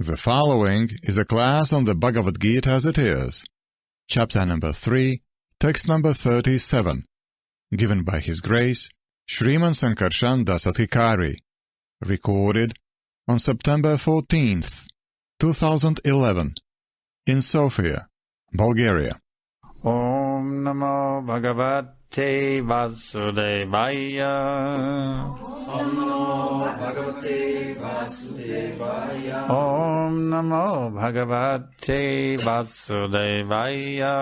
The following is a class on the Bhagavad Gita as it is, chapter number 3, text number 37, given by His Grace, Sriman Sankarshan Das Adhikari, recorded on September 14th, 2011, in Sofia, Bulgaria. Om Namo Bhagavate Vasudevaya. Om Namo Bhagavate Vasudevaya. Om Namo Bhagavate Vasudevaya.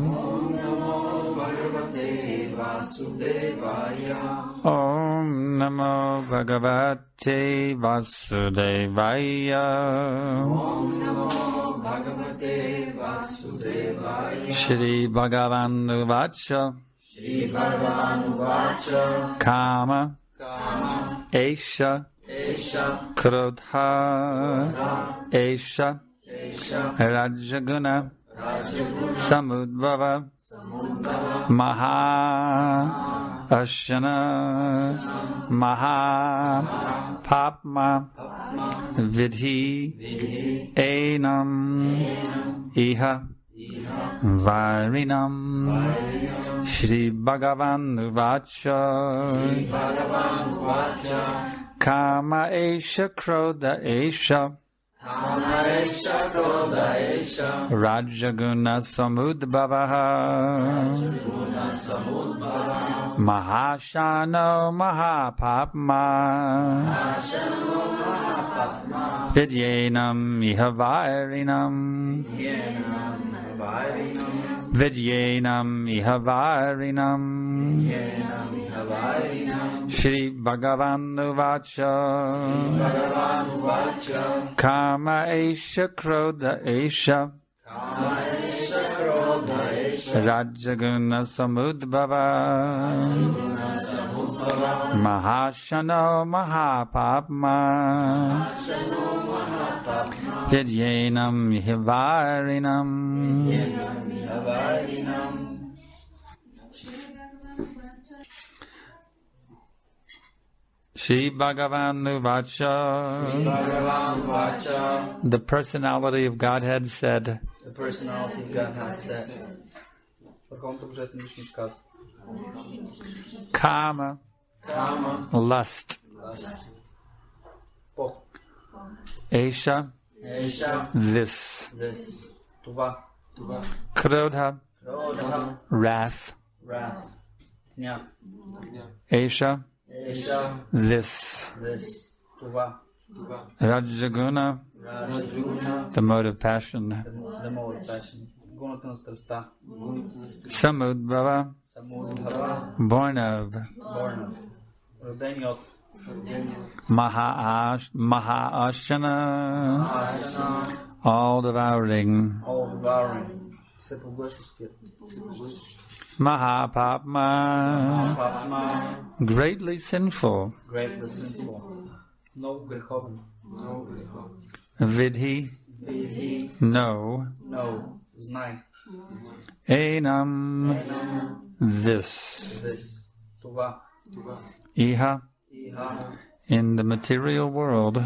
Om Namo Bhagavate Vasudevaya. Om Namo Bhagavate Vasudevaya. Om Namo Bhagavate Vasudevaya. Shri Bhagavan Uvacha. Shri Bhagavan Uvacha. Kama. Esha. Krodha. Esha. Rajaguna. Samudbhava. Maha Ashana Maha Papma Vidhi Enam Iha Varinam Shri Bhagavan Uvacha Kama Esha Krodha Esha Rajaguna Samudbhavaha Mahashano Mahapapma Vidyenam Ihavairinam Vidyenam Ihavairinam Shri Bhagavan Uvacha Kama Esha Krodha Esha Rajaguna Samudbhava Mahashano Mahapapma Vidyenam Ihavarinam Shri Bhagavan Uvacha. The personality of Godhead said. The personality of Godhead said. Kama. Lust. Esha. This. Krodha. Wrath. Esha. This. Rajaguna. The mode of passion. Samudbhava. Born of. Maha Ashana. All devouring. Mahapapma. Greatly sinful. Vidhi. No. Enam. This. Iha. In the material world.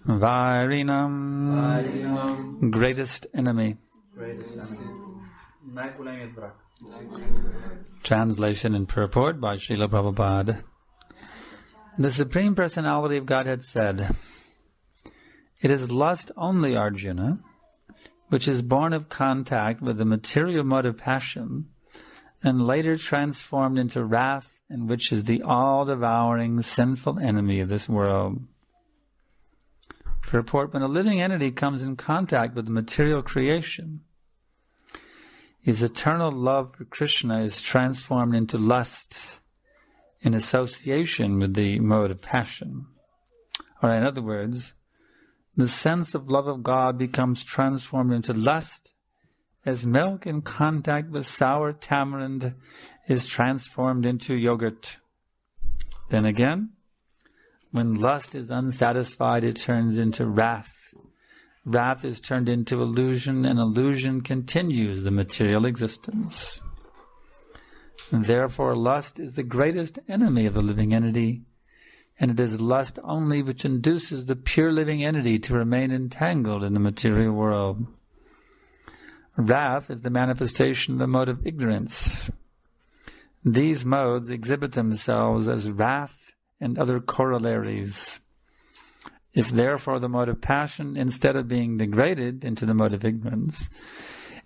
Varinam. Greatest enemy. Translation and purport by Srila Prabhupada. The Supreme Personality of Godhead said, "It is lust only, Arjuna, which is born of contact with the material mode of passion and later transformed into wrath, and which is the all-devouring sinful enemy of this world." Purport: when a living entity comes in contact with the material creation, his eternal love for Krishna is transformed into lust in association with the mode of passion. Or in other words, the sense of love of God becomes transformed into lust as milk in contact with sour tamarind is transformed into yogurt. Then again, when lust is unsatisfied, it turns into wrath. Wrath is turned into illusion, and illusion continues the material existence. Therefore, lust is the greatest enemy of the living entity, and it is lust only which induces the pure living entity to remain entangled in the material world. Wrath is the manifestation of the mode of ignorance. These modes exhibit themselves as wrath and other corollaries. If therefore the mode of passion, instead of being degraded into the mode of ignorance,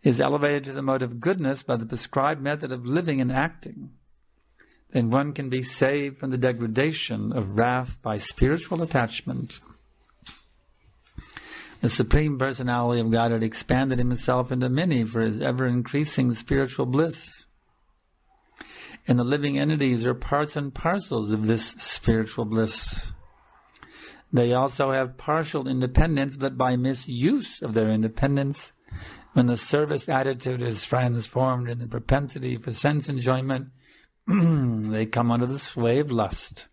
is elevated to the mode of goodness by the prescribed method of living and acting, then one can be saved from the degradation of wrath by spiritual attachment. The Supreme Personality of Godhead expanded himself into many for his ever-increasing spiritual bliss. And the living entities are parts and parcels of this spiritual bliss. They also have partial independence, but by misuse of their independence, when the service attitude is transformed in the propensity for sense enjoyment, they come under the sway of lust.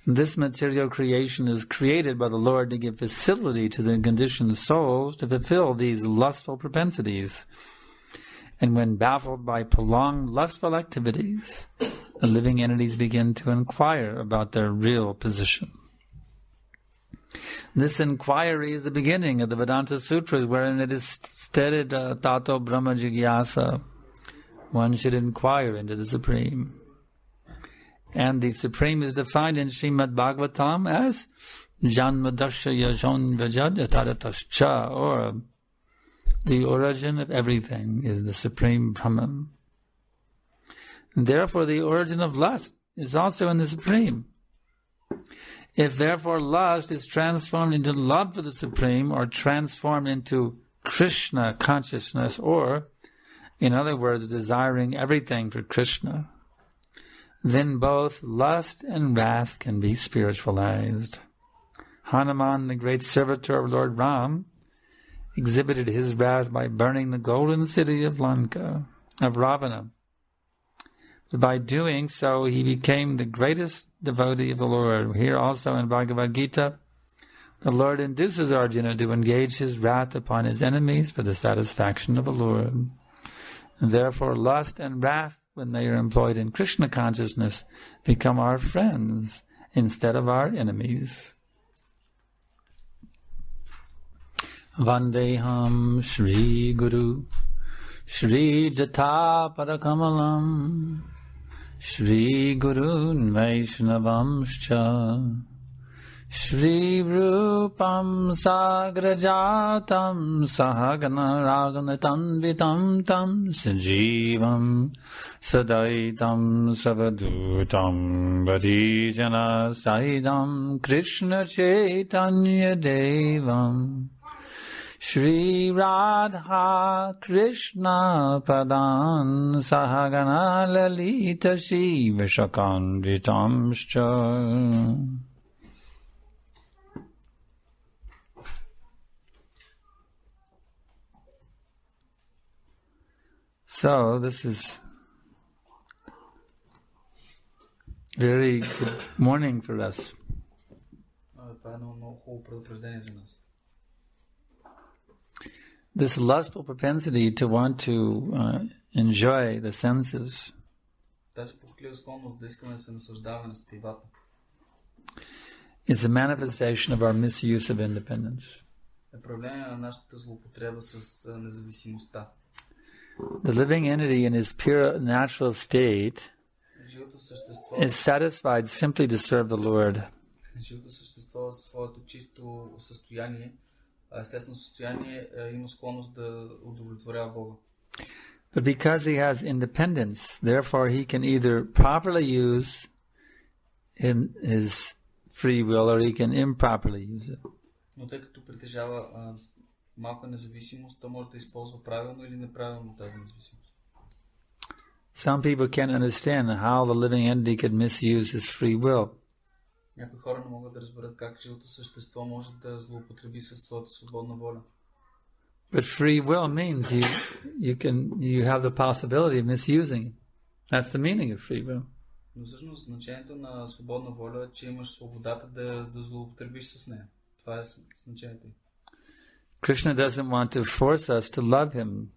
This material creation is created by the Lord to give facility to the conditioned souls to fulfill these lustful propensities. And when baffled by prolonged lustful activities, the living entities begin to inquire about their real position. This inquiry is the beginning of the Vedanta Sutras, wherein it is stated, Tato Brahma Jigyasa, one should inquire into the Supreme. And the Supreme is defined in Srimad Bhagavatam as Janmadasya Yajon Vajad Yataratascha, or the origin of everything is the Supreme Brahman. And therefore the origin of lust is also in the Supreme. If therefore lust is transformed into love for the Supreme, or transformed into Krishna consciousness, or, in other words, desiring everything for Krishna, then both lust and wrath can be spiritualized. Hanuman, the great servitor of Lord Ram, exhibited his wrath by burning the golden city of Lanka, of Ravana. By doing so, he became the greatest devotee of the Lord. Here also in Bhagavad Gita, the Lord induces Arjuna to engage his wrath upon his enemies for the satisfaction of the Lord. And therefore, lust and wrath, when they are employed in Krishna consciousness, become our friends instead of our enemies. Vandeham Shri Guru Shri Jata Parakamalam Shri Gurun Vaishnavamscha Shri Rupam Sagrajatam Sahagana Raganatanvitam Tam Sajivam Sadaitam Savadutam Varijana Saidam Krishna Chaitanya Devam Shri Radha Krishna Padan Sahagana Lalita Shiva Shakandritamscha. So this is very good morning for us. This lustful propensity to want to enjoy the senses is a manifestation of our misuse of independence. The living entity in his pure natural state is satisfied simply to serve the Lord. But because he has independence, therefore he can either properly use his free will or he can improperly use it. Some people can't understand how the living entity could misuse his free will. But free will means you have the possibility of misusing it. That's the meaning of free will. Krishna doesn't want to force us to love him.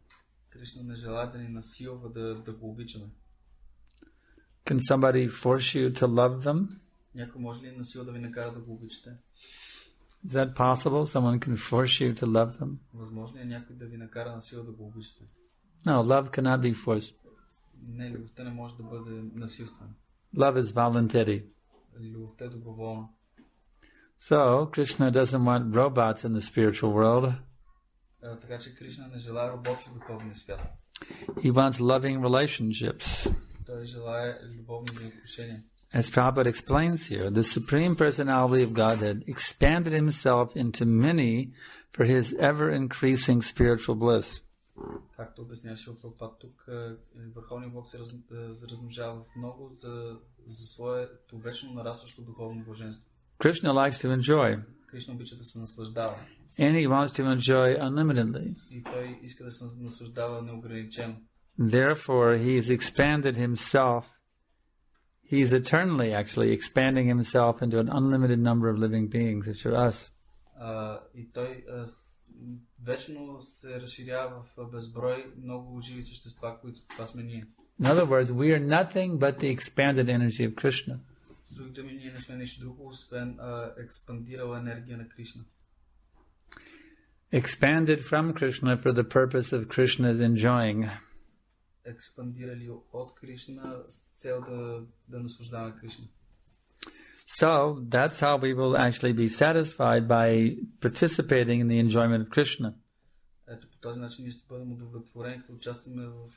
Can somebody force you to love them? Някой може ли насила да ви накара да го обичате? Is that possible? Someone can force you to love them? Възможно е някой да ви накара насила да го обичате? No, love cannot be forced. Не, любовта не може да бъде насилствена. Love is voluntary. Любовта е доброволна. So, Krishna doesn't want robots in the spiritual world. Така че Кришна не желая роботи в духовния свят. He wants loving relationships. Той желая любовни отношения. As Prabhupada explains here, the Supreme Personality of Godhead expanded himself into many for his ever-increasing spiritual bliss. Както обясняваше Прабхупад тук, Върховният Бог се размножава в много за своето вечно нарастващо духовно блаженство. Krishna likes to enjoy. Кришна обича да се наслаждава. And he wants to enjoy unlimitedly. И той иска да се наслаждава неограничено. Therefore, he's expanded himself. He's eternally actually expanding himself into an unlimited number of living beings, which are us. И той вечно се разширява в безброй много живи същества, които това сме ние. In other words, we are nothing but the expanded energy of Krishna. С други думи, ние не сме нищо друго, освен експандирала енергия на Кришна. Expanded from Krishna for the purpose of Krishna's enjoying. Експандирали от Кришна с цел да наслаждаваме Кришна. So, that's how we will actually be satisfied by participating in the enjoyment of Krishna. Ето по този начин ние ще бъдем удовлетворени, като участваме в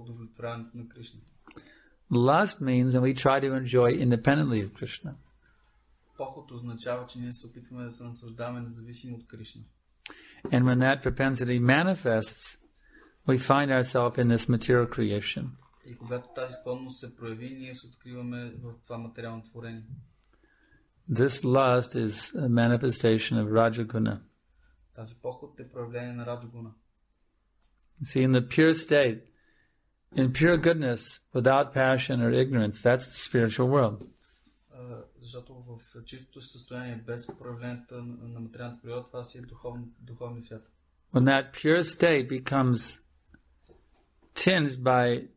удовлетворяването на Кришна. Lust means that we try to enjoy independently of Krishna. Похот означава, че ние се опитваме да се наслаждаваме независимо от Кришна. And when that propensity manifests, we find ourselves in this material creation. И когато тази склонност се прояви, ние се откриваме в това материално творение. This lust is a manifestation of Rajaguna. Тази похот е проявление на Раджагуна. See, in the pure state, in pure goodness, without passion or ignorance, that's the spiritual world. Защото в чистото състояние, без проявлението на материалната природа, това си е духовния свят. When that pure state becomes tinged by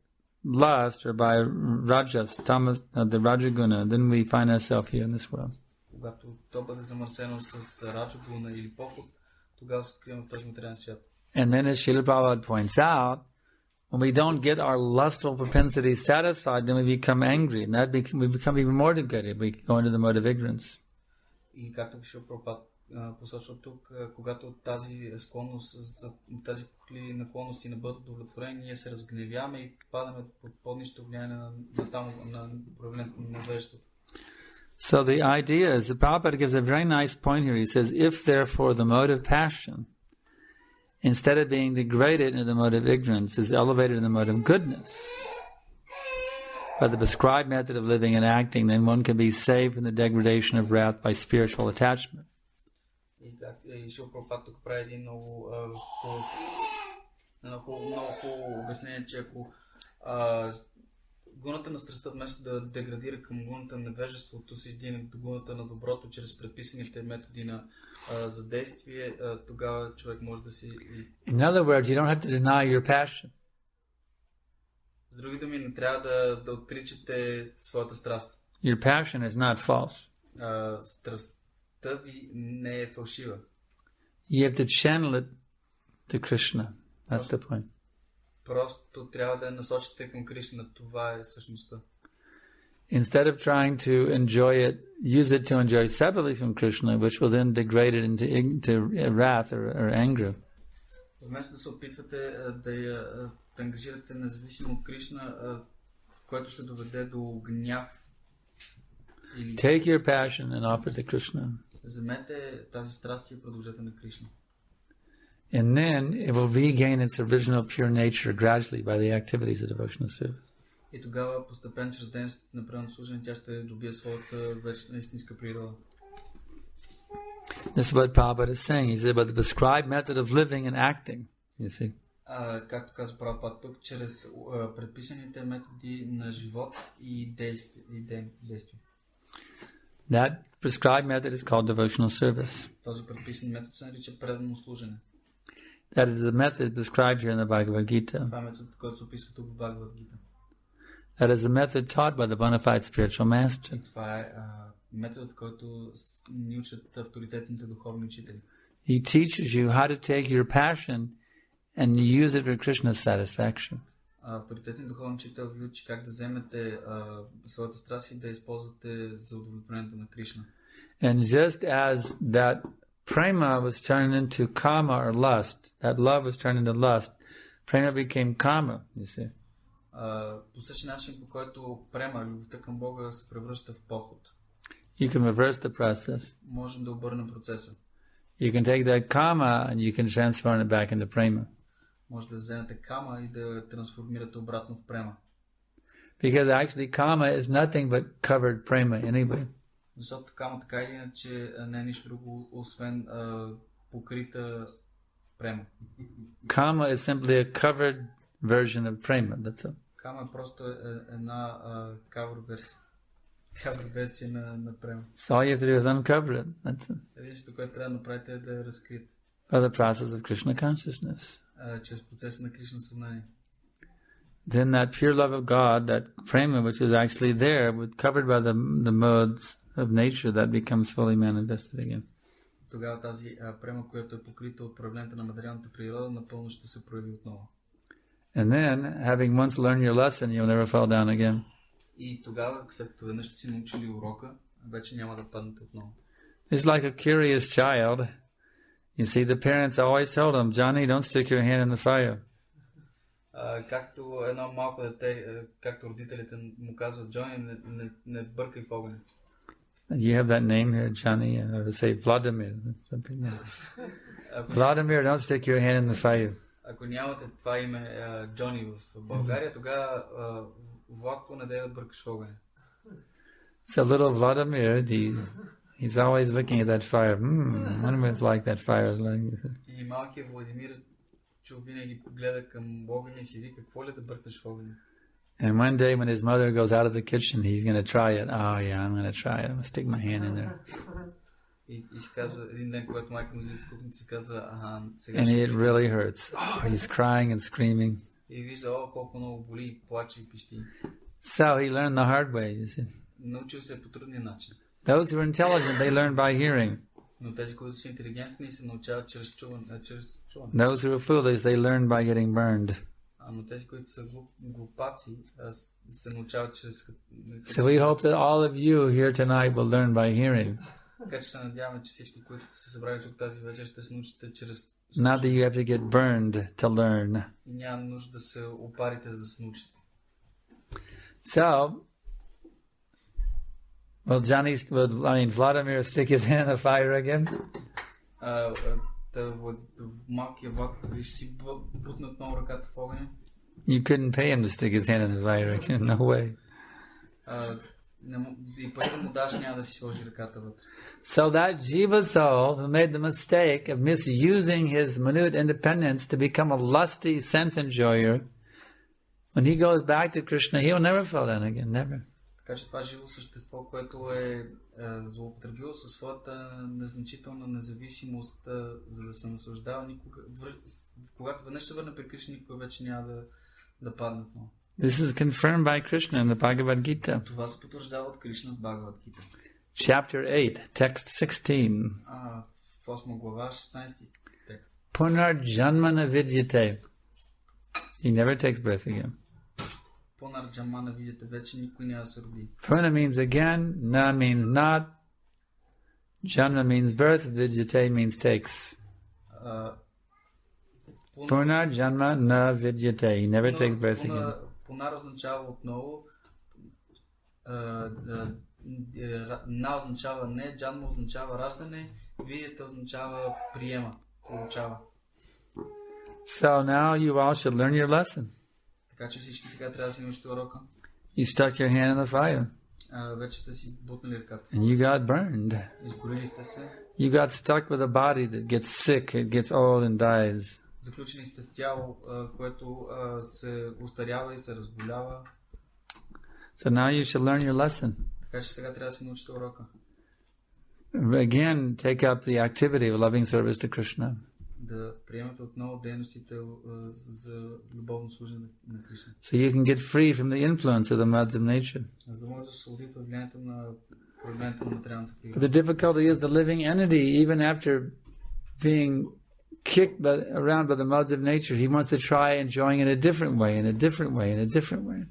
lust or by rajas, tamas, the rajaguna, then we find ourselves here in this world. Когато то бъде замърсено с раджагуна или похот, тогава се откриваме в този материален свят. And then, as Srila Prabhupada points out, when we don't get our lustful propensity satisfied, then we become angry, and we become even more degraded. We go into the mode of ignorance. И както Шрила Прабхупада посочва тук, когато тази склонност, тази похотливи наклонности не бъдат удовлетворени, ние се разгневяваме и падаме под по-нищо влияние на проявлението на невежеството. So the idea is, the Prabhupada gives a very nice point here. He says, if therefore the mode of passion, instead of being degraded into the mode of ignorance, is elevated in the mode of goodness, by the prescribed method of living and acting, then one can be saved from the degradation of wrath by spiritual attachment. И Шрила Прабхупада тук прави един много хубаво обяснение, че ако гуната на страстта вместо да деградира към гуната на невежеството, се издигне до гуната на доброто чрез предписаните методи за действие, тогава човек може да си... In other words, you don't have to deny your passion. С други думи, не трябва да отричате своята страст. Your passion is not false. Страстта ви не е фалшива. You have to channel it to Krishna. That's the point. Просто трябва да насочите към Кришна. Това е същността. Instead of trying to enjoy it, use it to enjoy separately from Krishna, which will then degrade it into wrath or anger. Вместо да се опитвате да ангажирате независимо от Кришна, което ще доведе до гняв. Take your passion and offer it to Krishna. Вземете тази страст и продължете на Кришна. And then it will regain its original pure nature gradually by the activities of devotional service. И тогава постепенно чрез дейностите на преданно служене тя ще добие своята вечна истинска природа. This is what Prabhupada is saying. He said about the prescribed method of living and acting. You see. Както казва Прабхупада тук, чрез предписаните методи на живот и действие. That prescribed method is called devotional service. Този предписан метод се нарича преданно служене. That is the method prescribed here in the Bhagavad Gita. Това е метод, който се описва тук в Бхагавад Гита. That is the method taught by the bona fide spiritual master. И това е методът, който ни учат авторитетните духовни учители. He teaches you how to take your passion and use it for Krishna's satisfaction. Авторитетният духовен учител ви учи как да вземете своята страст и да използвате за удовлетворението на Кришна. And just as that prema was turned into kama or lust, that love was turned into lust, prema became kama, you see. По същия начин, по който према, любовта към Бога се превръща в поход. You can reverse the process. Можем да обърнем процеса. You can take that kama and you can transform it back into prema. Може да вземете кама и да трансформирате обратно в према. Because actually kama is nothing but covered prema anyway. Защото кама така или иначе не е нищо друго, освен покрита према. Kama is simply a covered version of prema, that's all. Кама е просто една кавър версия на према. So all you have to do is uncover it, that's it. Единството, което трябва да направите е да я разкриете. By the process of Krishna consciousness. Чрез процеса на Кришна съзнание. Then that pure love of God, that prema which is actually there, covered by the modes of nature, that becomes fully manifested again. Тогава тази према, която е покрита от проявлението на материалната природа, напълно ще се прояви отново. And then, having once learned your lesson, you'll never fall down again. И тогава, след като веднъж сте си научили урока, вече няма да паднете отново. It's like a curious child. You see, the parents always told him, Johnny, don't stick your hand in the fire. Както едно малко дете, както родителите му казват, Джони, не бъркай в огъня. You have that name here, Johnny, I would say Vladimir, something like Vladimir, don't stick your hand in the fire. Ако нямате това име Джони в България, тогава Владко не дай да бъркаш в огъня. So little Vladimir, he's always looking at that fire. Wonder what it's like that fire. И малкият Владимир винаги гледа към огъня и си вика, какво ли да бъркаш в огъня? And one day when his mother goes out of the kitchen, he's going to try it. Oh yeah, I'm going to try it. I'm going to stick my hand in there. И си казва, един ден, когато майка му излиза в кухнята, си казва, сега And it really hurts. Oh, he's crying and screaming. И вижда, колко много боли, и плаче и пищи. So he learned the hard way, you see. Научил се по трудния начин. Those who are intelligent, they learn by hearing. Но тези, които са интелигентни, се научават чрез чуване. Those who are foolish, they learn by getting burned. Но тези, които са глупаци, се научават чрез... So we hope that all of you here tonight will learn by hearing. Така че се надяваме, че всички, които сте се събрали тук тази вечер, ще се научите чрез... Not that you have to get burned to learn. И няма нужда да се опарите, за да се научите. So, will Vladimir stick his hand in the fire again? Малкият Влад ще си бутне отново ръката в огъня. You couldn't pay him to stick his hand in the fire again, no way. И пари да му даш, няма да си сложи ръката вътре. So that jiva soul who made the mistake of misusing his minute independence to become a lusty sense enjoyer, when he goes back to Krishna, he will never fall down again, never. Така че това живо същество, което е злоупотребило със своята незначителна независимост, за да се наслаждава, когато веднъж се върне при Кришна, никога вече няма да падне отново. This is confirmed by Krishna in the Bhagavad Gita. Това се потвърждава от Кришна в Бхагавад Гита. Chapter 8, text 16. В 8 глава, 16 текст. Punarjanmana vidyate. He never takes birth again. Punarjanmana vidyate, вече никой няма да се роди. Puna means again, na means not. Janma means birth, vidyate means takes. Punarjanma na vidyate. He never takes birth again. Пунар означава отново, на означава не, джанма означава раждане, видите означава приема, получава. So now you all should learn your lesson. Така че всички сега трябва да си научите урока. You stuck your hand in the fire. Вече сте си бутнали ръката. And you got burned. Изгорили сте се. You got stuck with a body that gets sick, it gets old and dies. Заключени сте в тяло, което се устарява и се разболява. So now you should learn your lesson. Така че сега трябва да си научите урока. Again, take up the activity of loving service to Krishna. Да приемате отново дейностите за любовно служене на Кришна. So you can get free from the influence of the modes of nature. За да може да се освободите от влиянието на проявлението на материалната But природа. the difficulty is the living entity, even after being kicked around by the modes of nature, he wants to try enjoying it a different way, in a different way, in a different way.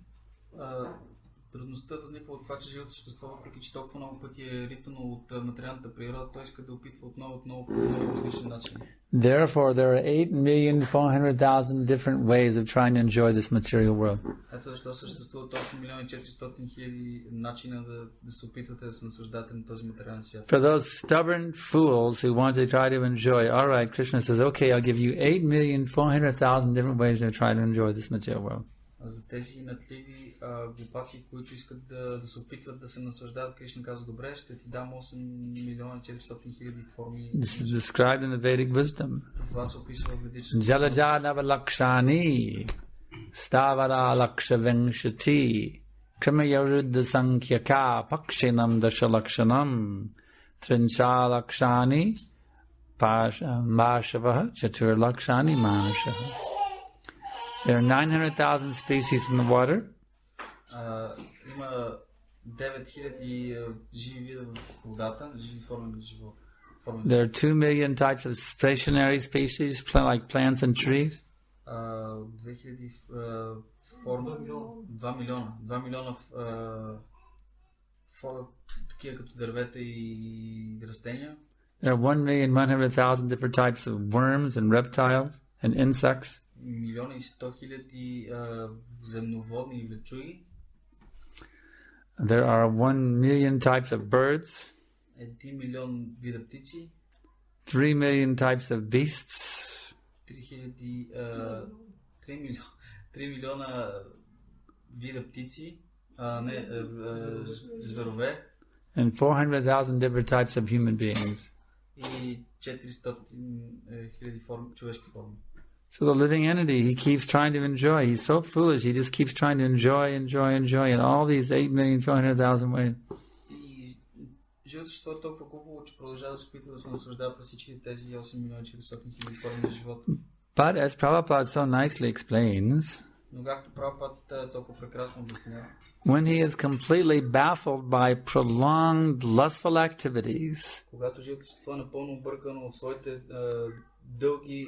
Трудността възниква от това, че живото същество, въпреки че толкова много пъти е ритано от материалната природа, той иска да опитва отново по много различен начин. Therefore, there are 8,400,000 different ways of trying to enjoy this material world. Ето защо съществуват 8,400,000 начина да се опитвате да се наслаждате на този материален свят. For those stubborn fools who want to try to enjoy, all right, Krishna says, okay, I'll give you 8,400,000 different ways to try to enjoy this material world. За тези натливи глупаци, които искат да се опитват да се наслаждават, Кришна казва, добре, ще ти дам 8,400,000 форми. This is described in the Vedic wisdom. Това се описва в ведическото. Jalajadava lakshani, stavara laksha venshati, krimayaruddha sankhyaka, pakshinam dasha lakshanam, trincha lakshani, mashavaha, chatur lakshani manashaha. There are 900,000 species in the water. Има 9,000 живи вида в водата, живи форми на живот. There are 2 million types of stationary species, like plants and trees. 2,000 форми, 2 милиона такива като дървета и растения. There are 1,100,000 different types of worms and reptiles and insects. 1,100,000 земноводни лечуги. There are 1,000,000 types of birds. 1 милион вида птици. 3 million types of beasts. 3 милиона вида птици, зверове. And 400,000 different types of human beings. И 400,000 човешки форми. So the living entity, he keeps trying to enjoy. He's so foolish. He just keeps trying to enjoy in all these 8,400,000 ways. И живото същество е толкова глупаво, че продължава да се опитва да се наслаждава през всички тези 8,400,000 форми на живота. But as Prabhupada so nicely explains, Но както Прабхупад толкова прекрасно обяснява, when he is completely baffled by prolonged lustful activities, когато живото същество е напълно объркано от своите дълги,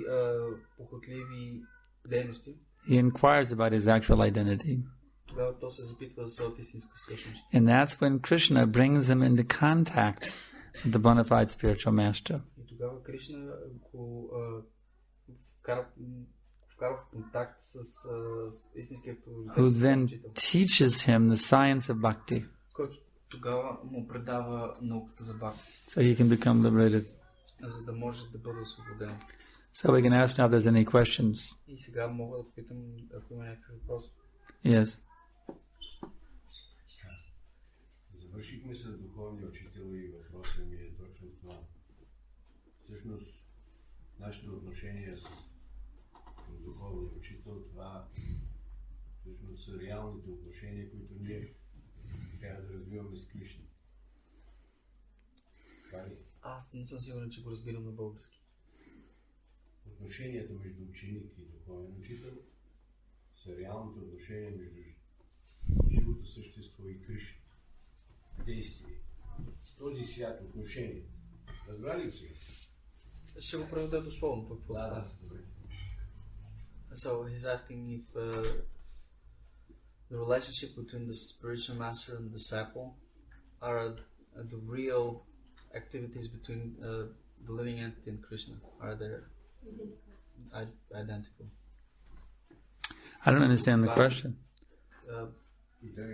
похотливи дейности, he inquires about his actual identity. Тогава то се запитва за своята истинска същност. And that's when Krishna brings him into contact with the bona fide spiritual master. И тогава Кришна го вкарва в контакт с истинския авторитет, who then teaches him the science of bhakti, който тогава му предава науката за бхакти, so he can become liberated. За да може да бъде освободен. So we can ask now if there's any questions. И сега мога да попитам, ако има някакви въпроси. Yes. Завършихме с духовния учител и въпросът ми е точно това. Всъщност, нашето отношение с духовния учител, това всъщност са реалните отношения, които ние трябва да развиваме с Кришна. Аз не съм сигурен, че го разбирам на български. Отношенията между ученик и духовен учител са реалните отношения между живото същество и Кришна. Действие. Този свят отношение. Разбрали ли сега? Ще го преведа дословно пък. Да, добре. So he's asking if the relationship between the spiritual master and the disciple are the real activities between the living entity and Krishna. Are they identical? I don't understand the question. И той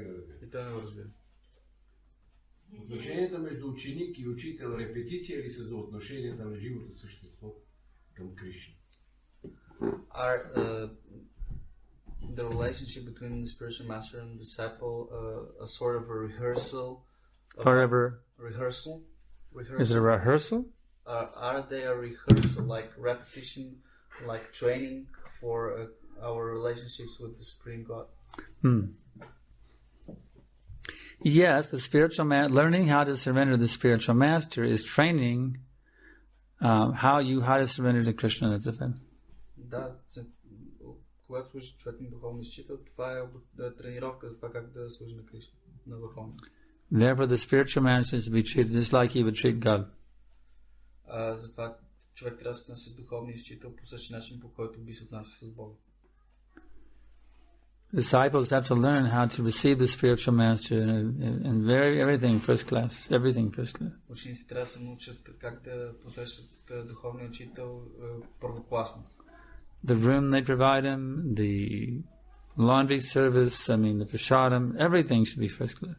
не го разбира. Отношенията между ученик и учител репетиция ли са за отношенията на живото същество към Кришна? Are the relationship between the spiritual master and the disciple a sort of a rehearsal? Rehearsal? Is it a rehearsal? Are they a rehearsal, like repetition, like training for our relationships with the Supreme God? Yes, the spiritual learning how to surrender to the spiritual master is training how to surrender to Krishna. That's the thing. Да, когато служи човек на духовния учител, това е тренировка за това как да служи на Кришна, на Върховния. Therefore, the spiritual master is to be treated just like he would treat God. Затова човек трябва да се отнася с духовния учител по същия начин, по който би се отнася с Бога. Disciples have to learn how to receive the spiritual master in everything first class. Everything first class. Ученици трябва да се научат как да посрещат духовния учител първокласно. The room they provide him, the laundry service, the prasadam, everything should be first class.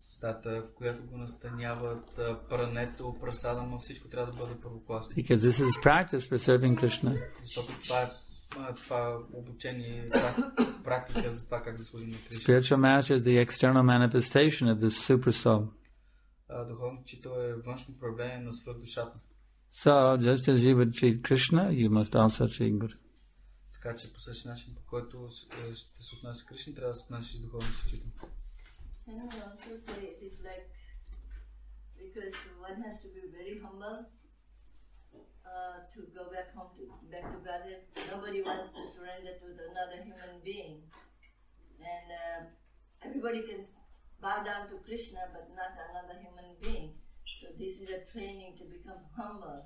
Стата, в която го настаняват, прането, прасадама, всичко трябва да бъде първокласно. Because this is practice for serving Krishna. Защото това обучение, практика за това как да служим на Кришна. Spiritual master is the external manifestation of the super soul. Духовният учител е външно проявление на свръхдушата. So, just as you would treat Krishna, you must also treat Guru. Така че по същия начин, по който ще се отнася с Кришна, трябва да се отнася с духовният учител. And I would also say it is like, because one has to be very humble to go back home, back to Godhead. Nobody wants to surrender to another human being. And everybody can bow down to Krishna, but not another human being. So this is a training to become humble.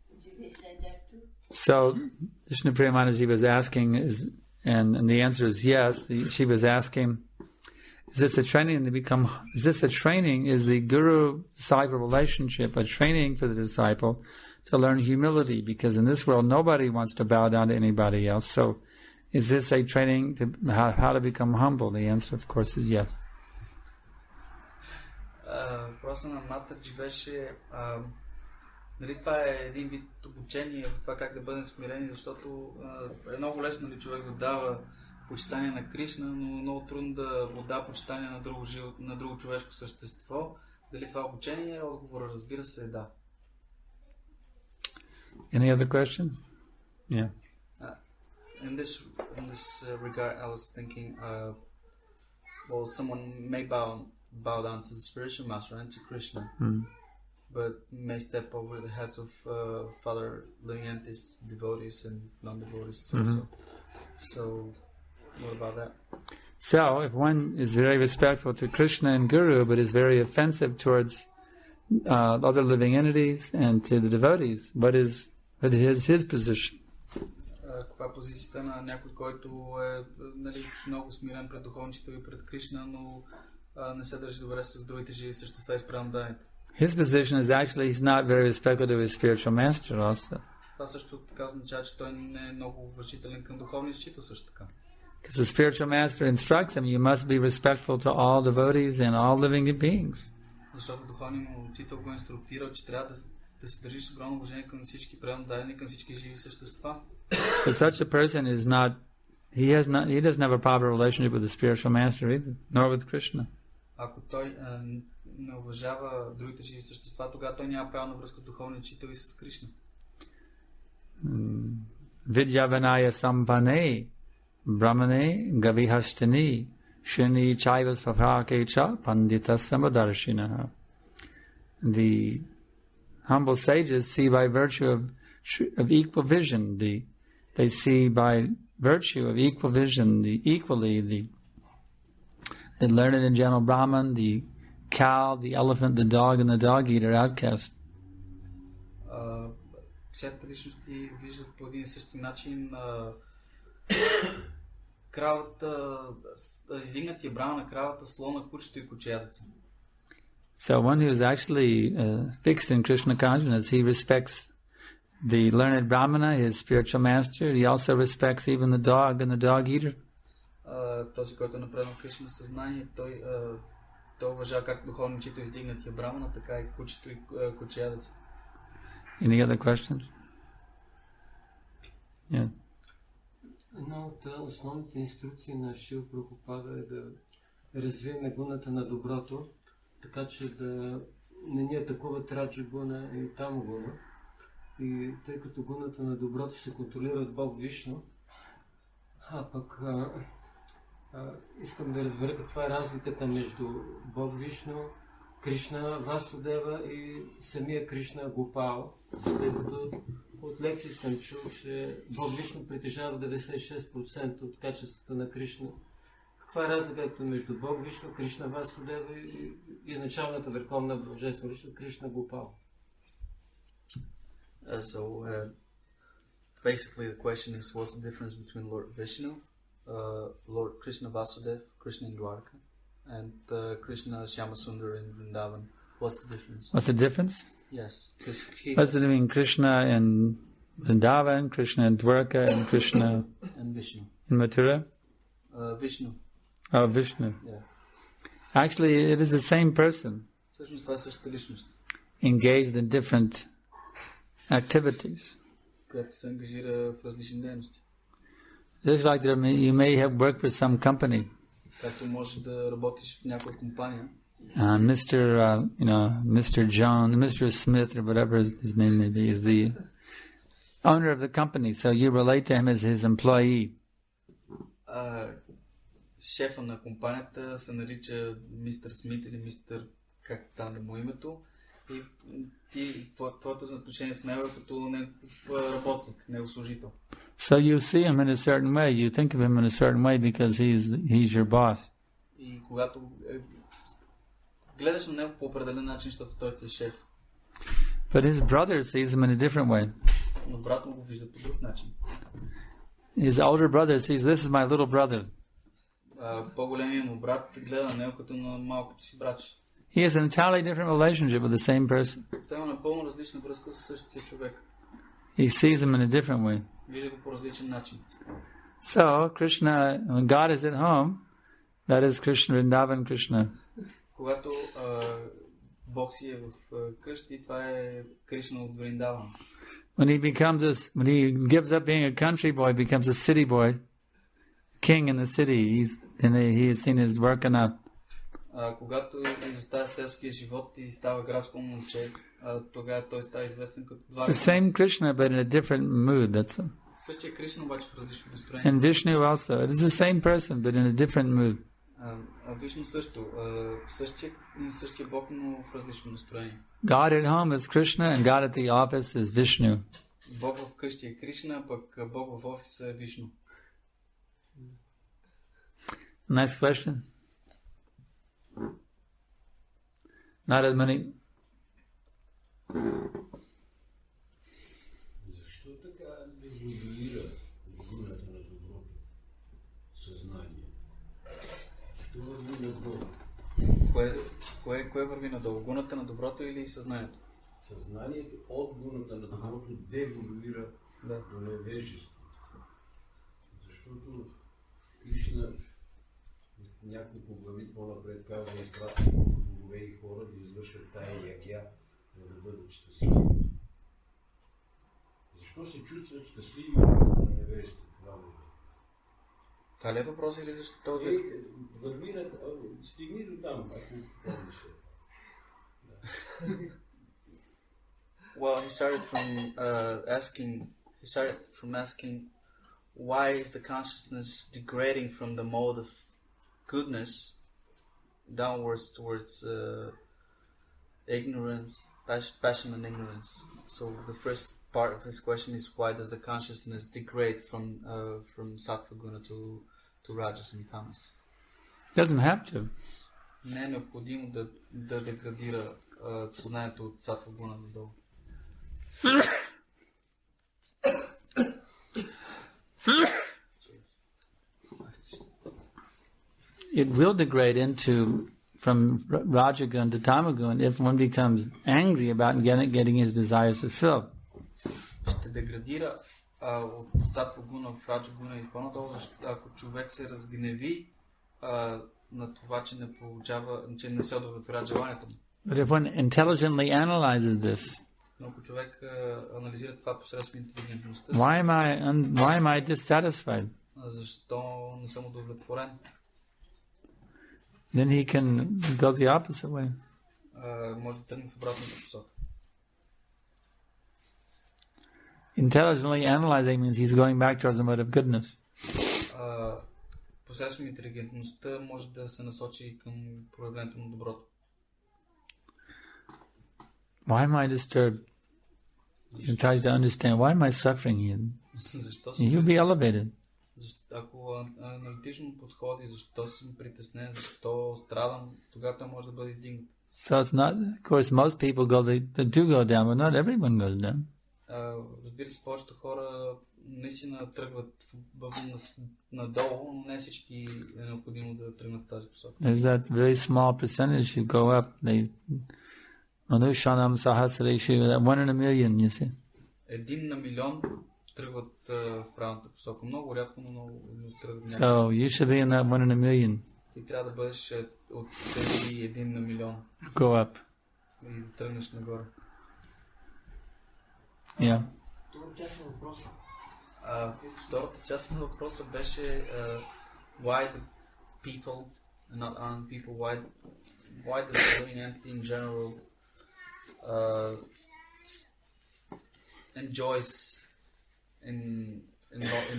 Would you say that too? So, Vishnu Premanaji was asking, and the answer is yes. She was asking, is this a training, is the guru-disciple relationship a training for the disciple to learn humility? Because in this world, nobody wants to bow down to anybody else. So, is this a training to how to become humble? The answer, of course, is yes. Въпросът на Матърджи беше, това е един вид обучение в това как да бъдем смирени, защото е много лесно човек да дава почитание на Кришна, но много трудно да му дава почитание на друго човешко същество. Дали това обучение? Отговорът, разбира се, е да. Any other questions? Yeah. In this regard, I was thinking, someone may bow down to the spiritual master and to Krishna, but may step over the heads of Father living entities, devotees and non-devotees also. So, what about that? So, if one is very respectful to Krishna and Guru, but is very offensive towards other living entities and to the devotees, what is his position? Каква е позицията на някой, който е много смирен пред духовниците и пред Кришна, но не се държи добре с другите живи същества и спрямо данните? His position is actually he's not very respectful to his spiritual master also. Това също така означава, че той не е много уважителен към духовния учител също така. Because the spiritual master instructs him, you must be respectful to all devotees and all living beings. Защото духовният учител го инструктира, че трябва да се държиш с огромно уважение към всички предан дадени, към всички живи същества. So such a person is not, he doesn't have a proper relationship with the spiritual master either, nor with Krishna. Ако той не уважава другите живи същества, тогава той няма правилна връзка с духовния учител и с Кришна. Vidyavanaya sampane, brahmane gavihastani, shuni chaivas papakecha pandita samadarshinaha. The humble sages see by virtue of equal vision, they see by virtue of equal vision, the learned and gentle Brahman, the cow, the elephant, the dog, and the dog-eater outcast. Всяките личности виждат по един и същи начин кравата, издигнатия Брахман на кравата, слона, кучето и кучеядеца. So one who is actually fixed in Krishna consciousness, he respects the learned Brahmana, his spiritual master. He also respects even the dog and the dog-eater. Този, който е напреднал в Кришна съзнание, той уважава как духовен учител издигнатия Брахмана, така и кучето и кучеядеца. Any other questions? Yeah. Една от основните инструкции на Шрила Прабхупада е да развием гуната на доброто, така че да не ни атакуват раджа гуна и тамо гуна. И тъй като гуната на доброто се контролира от Бог Вишну, искам да разбера каква е разликата между Бог Вишну, Кришна, Васудева и самия Кришна Гопал, тъй като от лекции съм чул, че Бог Вишну притежава 96% от качеството на Кришна. Каква е разликата между Бог, Вишну, Кришна, Васудева и изначалната върховна божествена личност Кришна Гопал? Basically the question is, what's the difference between Lord Vishnu, Lord Krishna Vasudev, Krishna in Dwarka, and Krishna Shyamasundar in Vrindavan? What's the difference? What's the difference? Yes. What's the difference between Krishna in Vrindavan, Krishna in Dwarka, and Krishna and Vishnu. in Mathura? Vishnu. Oh, Vishnu. Yeah. Actually, it is the same person, Всъщност това е същата личност, engaged in different activities. която се ангажира в различни дейности. Just like you may have worked with some company. Както можеш да работиш в някоя компания. Mr. John, Mr. Smith, or whatever his name may be, is the owner of the company, so you relate to him as his employee. Шефа на компанията се нарича мистер Смит или мистер, как там да му името, и твоето отношение с него е като негов работник, негов служител. So you see him in a certain way, you think of him in a certain way because he's your boss. И когато гледаш на него по определен начин, защото той ти е шеф. But his brother sees him in a different way. Но брат му го вижда по друг начин. His older brother sees, this is my little brother. По-големият му брат гледа на него като на малкото си братче. He has an entirely different relationship with the same person. Той има напълно различна връзка с същия човек. He sees him in a different way. Вижда го по различен начин. So, Krishna, when God is at home, that is Krishna, Vrindavan Krishna. Когато Бог си е в къщи, това е Кришна от Вриндаван. When he gives up being a country boy, becomes a city boy, king in the city. He has seen his working out. Когато изостава селския живот и става градско момче, тогава той става известен като два. It's the same Krishna, but in a different mood. That's all. Същия Кришна, обаче в различно настроение. And Vishnu also. It is the same person, but in a different mood. Вишну също. Същия Бог, но в различно настроение. God at home is Krishna, and God at the office is Vishnu. Бог в къщи е Кришна, пък Бог в офиса е Вишну. Next question. Not as many. Защо така регулира гуната на доброто съзнание? Що върви надолу? Кое върви надолу? Гуната на доброто или съзнанието? Съзнанието от гуната на доброто деволюира до невежество. Защото Кришна няколко глави по-напред казва да изпрати богове и хора да извършват тая ягя, за да бъдат щастливи. Защо се чувстват щастливи на невежество? Това ли е въпрос или защо? Върви стигни до там, ако помниш се. Well, he started from asking why is the consciousness degrading from the mode of goodness downwards towards ignorance, passion and ignorance. So the first part of his question is, why does the consciousness degrade from sattva guna to rajas and tamas? Doesn't have to. Не е необходимо да деградира съзнанието от sattva guna надолу. It will degrade from Rajagun to Tamagun if one becomes angry about getting his desires fulfilled. Ще деградира от sattva guna в raja guna и по-надолу, ако човек се разгневи на това, че не се удовлетворява желанието му. But if one intelligently analyzes this, но ако човек анализира това посредством интелигентността, why am I dissatisfied? Защо не съм удовлетворен? Then he can go the opposite way. Може да тръгне в обратната посока. Intelligently analyzing means he's going back towards the mode of goodness. Посредством интелигентността може да се насочи към проявлението на доброто. Why am I disturbed? He tries to understand, why am I suffering here? You'll be elevated. Ако аналитично подходи, защо съм притеснен, защо страдам, тогава той може да бъде издигнат. So it's not, of course, most people they do go down, but not everyone goes down. Разбира се, повечето хора наистина тръгват надолу, но не всички е необходимо да тръгнат в тази посока. There's that very small percentage who go up. They Manushanam Sahasreshu, 1 in a million, you see. 1 на милион тръгват в правилната посока. Много рядко, но много тръгват. So you should be in that 1 in a million. Ти трябва да бъдеш от тези 1 на милион. Go up. И да тръгнеш нагоре. Yeah. Втората част на въпроса беше why the people, not on people, why the living entity in general enjoys in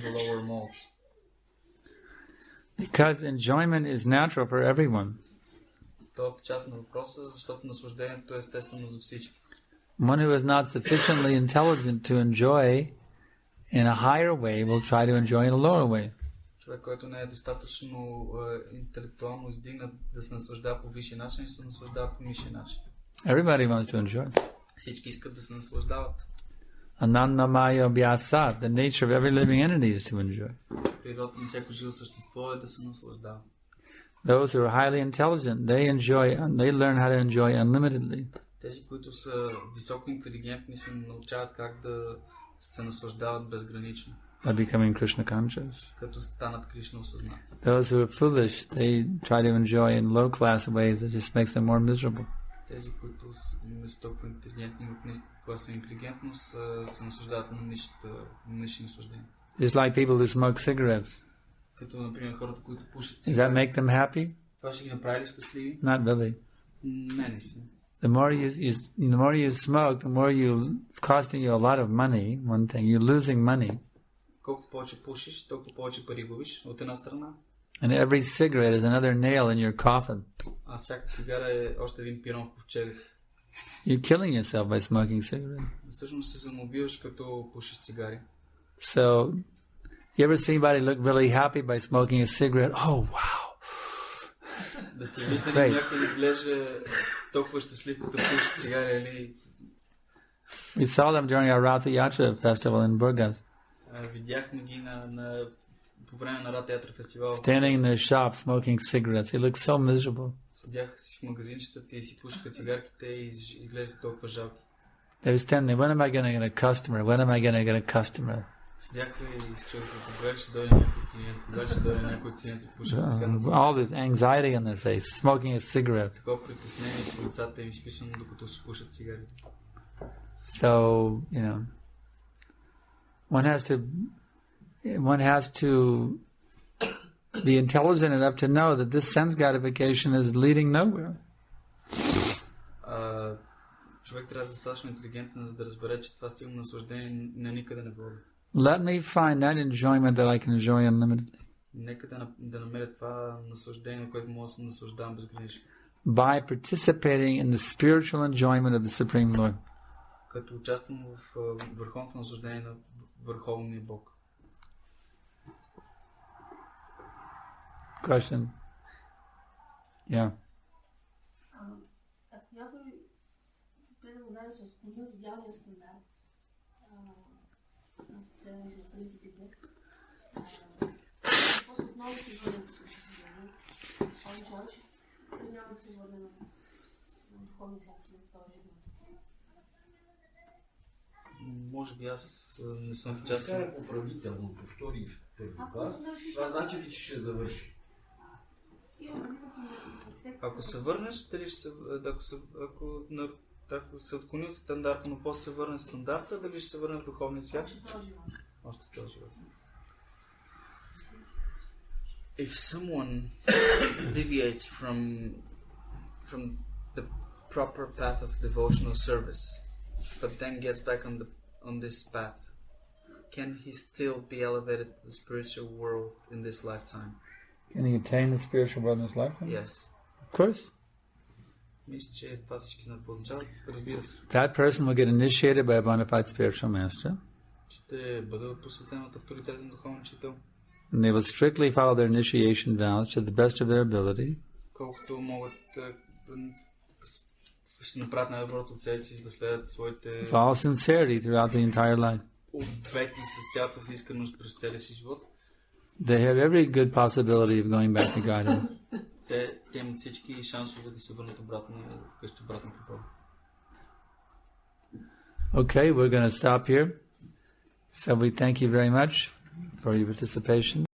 the lower modes. Because enjoyment is natural for everyone. Втората част на въпроса, защото наслаждението е естествено за всички. One who is not sufficiently intelligent to enjoy in a higher way will try to enjoy in a lower way. Човек, който не е достатъчно интелектуално издигнат да се наслаждава по висши начин, се наслаждава по нисши начин. Everybody wants to enjoy. Всички искат да се наслаждават. Anandamaya abhyasa, the nature of every living entity is to enjoy. Природата на всяко живо същество е да се наслаждава. Those who are highly intelligent, they learn how to enjoy unlimitedly. Тези, които са високо интелигентни, се научават как да се наслаждават безгранично. By becoming Krishna conscious. Като станат Кришна осъзнати. Those who are foolish, they try to enjoy in low class ways that just makes them more miserable. Тези, които не са толкова интелигентни, от класа интелигентност, се наслаждават на нисши наслаждения. Just like people who smoke cigarettes. Като, например, хората, които пушат Does that make them happy? Това ще ги направи ли щастливи? Not really. Не, наистина. The more you smoke, the more it's costing you a lot of money. One thing, you're losing money. Колкото повече пушиш, толкова повече пари губиш от една страна. And every cigarette is another nail in your coffin. А всяка цигара е още един пирон в ковчега. You're killing yourself by smoking cigarettes. Всъщност се самоубиваш като пушиш цигари. So, you ever see anybody look really happy by smoking a cigarette? Oh, wow. Да сте виждали някой изглежда толкова щастлив, като пуши цигари, или... We saw them during our Ratha Yatra festival in Burgas. Видяхме ги по време на Рата Ятра фестивал. Standing in their shop smoking cigarettes. They look so miserable. Седяха си в магазинчетата и си пушиха цигарките и изглеждаха толкова жалки. They were standing there, when am I going to get a customer? When am I going to get a customer? Седяха и се чуваха, кога ще дойде някой клиент, кога ще дойде някой клиент и пушиха цигарките. All this anxiety on their face, smoking a cigarette. Такова притеснение по лицата им изписано, докато се пушат цигарите. So, you know, one has to be intelligent enough to know that this sense gratification is leading nowhere. Човек трябва да е достатъчно интелигентен, за да разбере, че това стилно наслаждение на никъде не води. Let me find that enjoyment that I can enjoy unlimitedly. Нека да намеря това наслаждение, на което мога да се наслаждавам безгранично. By participating in the spiritual enjoyment of the Supreme Lord. Като участвам в върховното наслаждение на Върховния Бог. Question. Yeah. Ако някой преда му даде с отклонил идеалния стандарт на последните принципите, после отново се върне да се съжаление, он човек няма да се върне на духовния свят след това живот. Може би аз не съм в част. Така е поправително, по втори и трети клас. Това значи ли, че ще завърши? Ако се върнеш, ако се отклони от стандарта, но после се върне стандарта, дали ще се върне в духовния свят? Още в този живот. If someone deviates from the proper path of devotional service, but then gets back on this path, can he still be elevated to the spiritual world in this lifetime? Can he attain the spiritual world in his lifetime? Yes. Of course. Мисля, че това всички знаят какво означава. Разбира се. That person will get initiated by a bona fide spiritual master. Ще бъде посветен от авторитетен духовен учител. and they will strictly follow their initiation vows to the best of their ability, колкото могат ще направят най-доброто от себе си, за да следват своите with all sincerity throughout the entire life. обети с цялата си искреност през целия си живот, They have every good possibility of going back to Godhead. те имат всички шансове да се върнат обратно вкъщи, обратно при Бога. Okay, we're going to stop here. So we thank you very much for your participation.